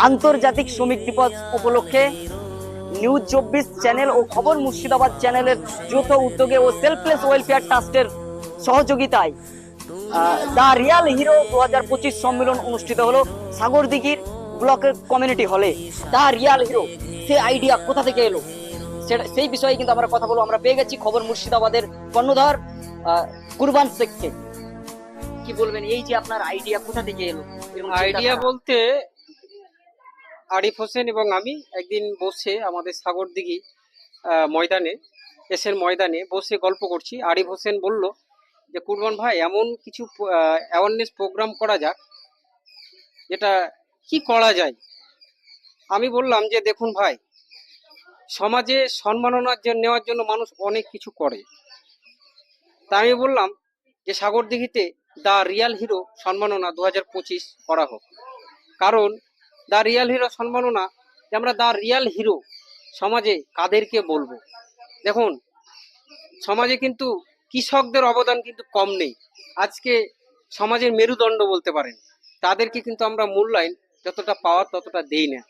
আন্তর্জাতিক শ্রমিক দিবস উপলক্ষে নিউজ 24 চ্যানেল ও খবর মুর্শিদাবাদ চ্যানেলের যৌথ উদ্যোগে ও সেলফলেস ওয়েলফেয়ার ট্রাস্টের সহযোগিতায় দা রিয়াল হিরো 2025 সম্মেলন অনুষ্ঠিত হলো সাগরদিঘির ব্লকের কমিউনিটি হলে। দা রিয়াল হিরো, সে আইডিয়া কোথা থেকে এলো সেই বিষয়ে কিন্তু আমরা কথা বলবো। আমরা পেয়ে গেছি খবর মুর্শিদাবাদের কর্ণধার কুরবান শেখকে। কি বলবেন, এই যে আপনার আইডিয়া কোথা থেকে এলো? আইডিয়া বলতে আরিফ হোসেন এবং আমি একদিন বসে আমাদের সাগরদিঘি ময়দানে এসের ময়দানে বসে গল্প করছি। আরিফ হোসেন বলল যে কুরবান ভাই এমন কিছু অ্যাওয়ারনেস প্রোগ্রাম করা যাক, যেটা কি করা যায়। আমি বললাম যে দেখুন ভাই, সমাজে সম্মাননা নেওয়ার জন্য মানুষ অনেক কিছু করে। তা আমি বললাম যে সাগরদিঘিতে দ্য রিয়াল হিরো সম্মাননা 2025 করা হোক। কারণ দ্য রিয়াল হিরো সম্মাননা, যে আমরা দ্য রিয়াল হিরো সমাজে কাদেরকে বলবো। দেখুন, সমাজে কিন্তু কৃষকদের অবদান কিন্তু কম নেই। আজকে সমাজের মেরুদণ্ড বলতে পারেন, তাদেরকে কিন্তু আমরা মূল্যায়ন যতটা পাওয়ার ততটা দেই না।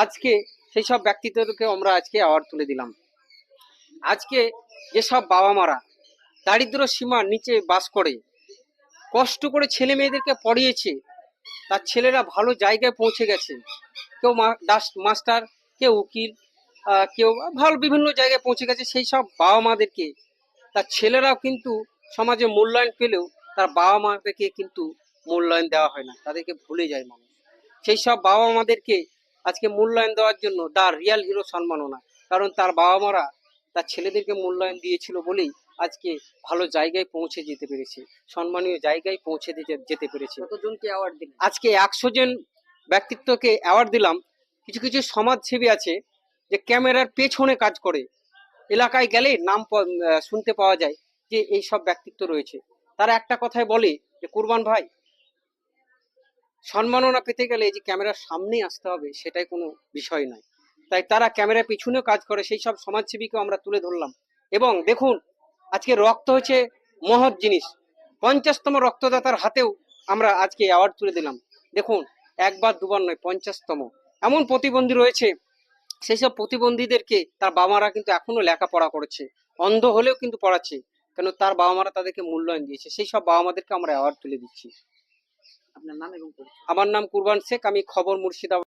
আজকে সেই সব ব্যক্তিত্বকে আমরা আজকে অ্যাওয়ার্ড তুলে দিলাম। আজকে যেসব বাবা মারা দারিদ্র সীমার নিচে বাস করে, কষ্ট করে ছেলে মেয়েদেরকে পড়িয়েছে, তার ছেলেরা ভালো জায়গায় পৌঁছে গেছে। কেউ মাস্টার, কেউ উকিল, কেউ ভালো বিভিন্ন জায়গায় পৌঁছে গেছে। সেই সব বাবা মাদেরকে তার ছেলেরাও কিন্তু সমাজে মূল্যায়ন পেলেও তার বাবা মাদেরকে কিন্তু মূল্যায়ন দেওয়া হয় না, তাদেরকে ভুলে যায় মানুষ। সেই সব বাবা মাদেরকে আজকে মূল্যায়ন দেওয়ার জন্য দ্য রিয়াল হিরো সম্মাননা। কারণ তার বাবা মারা তার ছেলেদেরকে মূল্যায়ন দিয়েছিল বলেই আজকে ভালো জায়গায় পৌঁছে যেতে পেরেছে, সম্মানীয় জায়গায় পৌঁছে যেতে পেরেছে। কতজনকে অ্যাওয়ার্ড দিলেন? আজকে 100 জন ব্যক্তিত্বকে অ্যাওয়ার্ড দিলাম। কিছু কিছু সমাজসেবী আছে যে ক্যামেরার পেছনে কাজ করে, এলাকায় গেলে নাম শুনতে পাওয়া যায় যে এই সব ব্যক্তিত্ব রয়েছে। তারা একটা কথাই বলে যে কুরবান ভাই, সম্মাননা পেতে গেলে যে ক্যামেরার সামনেই আসতে হবে সেটাই কোনো বিষয় নয়। তাই তারা ক্যামেরার পিছনেও কাজ করে, সেই সব সমাজসেবীকে আমরা তুলে ধরলাম। এবং দেখুন, আজকে রক্ত হচ্ছে মহৎ জিনিস। 50তম রক্তদাতার হাতেও আমরা আজকে অ্যাওয়ার্ড তুলে দিলাম। দেখুন, একবার দুবার নয়, 50তম। এমন প্রতিবন্ধী রয়েছে, সেই সব প্রতিবন্ধীদেরকে তার বাবা মারা কিন্তু এখনো লেখাপড়া করেছে, অন্ধ হলেও কিন্তু পড়াচ্ছে, কেন তার বাবা মারা তাদেরকে মূল্যায়ন দিয়েছে। সেই সব বাবা মাদেরকে আমরা অ্যাওয়ার্ড তুলে দিচ্ছি। আপনার নাম এবং পরিচয়? আমার নাম কুরবান শেখ, আমি খবর মুর্শিদাবাদ।